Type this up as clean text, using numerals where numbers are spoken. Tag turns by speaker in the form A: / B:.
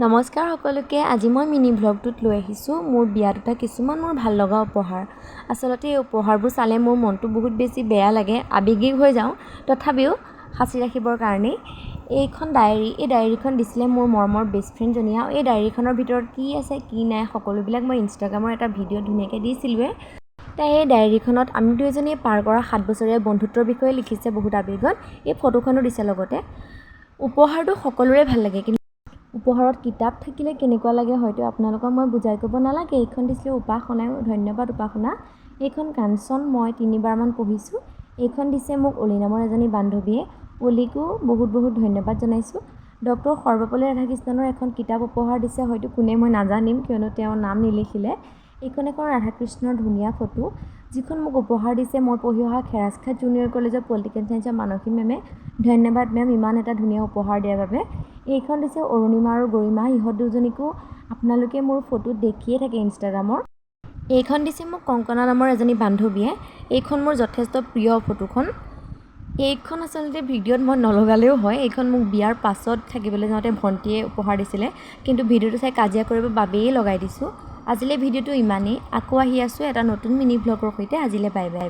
A: নমস্কাৰ সকলোকে। আজি মই মিনি ভ্লগটোত লৈ আহিছোঁ মোৰ বিয়া দুটা কিছুমান মোৰ ভাল লগা উপহাৰ। আচলতে এই উপহাৰবোৰ চালে মোৰ মনটো বহুত বেছি বেয়া লাগে, আৱেগিক হৈ যাওঁ। তথাপিও সাঁচি ৰাখিবৰ কাৰণেই এইখন ডায়েৰী, এই ডায়েৰীখন দিছিলে মোৰ মৰমৰ বেষ্ট ফ্ৰেণ্ডজনীয়ে। আৰু এই ডায়েৰীখনৰ ভিতৰত কি আছে কি নাই সকলোবিলাক মই ইনষ্টাগ্ৰামৰ এটা ভিডিঅ' ধুনীয়াকৈ দিছিলোঁৱে। তাই এই ডায়েৰীখনত আমি দুয়োজনীয়ে পাৰ কৰা 7 বছৰীয়া বন্ধুত্বৰ বিষয়ে লিখিছে বহুত আৱেগত। এই ফটোখনো দিছে লগতে। উপহাৰটো সকলোৰে ভাল লাগে, কিন্তু উপহাৰত কিতাপ থাকিলে কেনেকুৱা লাগে হয়তো আপোনালোকক মই বুজাই ক'ব নালাগে। এইখন দিছিলোঁ উপাসনায়ো, ধন্যবাদ উপাসনা। এইখন কাঞ্চন মই 3বাৰমান পঢ়িছোঁ। এইখন দিছে মোক অলি নামৰ এজনী বান্ধৱীয়ে। অলিকো বহুত বহুত ধন্যবাদ জনাইছোঁ। ডক্টৰ সৰ্বপল্লী ৰাধাকৃষ্ণনৰ এখন কিতাপ উপহাৰ দিছে, হয়তো কোনে মই নাজানিম কিয়নো তেওঁৰ নাম নিলিখিলে। এইখন এখন ৰাধাকৃষ্ণৰ ধুনীয়া ফটো, যিখন মোক উপহাৰ দিছে মই পঢ়ি অহা খেৰাজখাট জুনিয়ৰ কলেজৰ পলিটিকেল ছায়েন্সৰ মানসী মেমে। ধন্যবাদ মেম ইমান এটা ধুনীয়া উপহাৰ দিয়াৰ বাবে। এইখন দিছে অৰুণিমা আৰু গৰিমা, ইহঁত দুজনীকো আপোনালোকে মোৰ ফটোত দেখিয়ে থাকে ইনষ্টাগ্ৰামৰ। এইখন দিছে মোক কংকনা নামৰ এজনী বান্ধৱীয়ে। এইখন মোৰ যথেষ্ট প্ৰিয় ফটোখন। এইখন আচলতে ভিডিঅ'ত মই নলগালেও হয়। এইখন মোক বিয়াৰ পাছত থাকিবলৈ যাওঁতে ভণ্টীয়ে উপহাৰ দিছিলে, কিন্তু ভিডিঅ'টো চাই কাজিয়া কৰিবৰ বাবেই লগাই দিছোঁ। আজিলৈ ভিডিঅ'টো ইমানেই। আকৌ আহি আছোঁ এটা নতুন মিনি ভ্লগৰ সৈতে। আজিলৈ বাই বাই।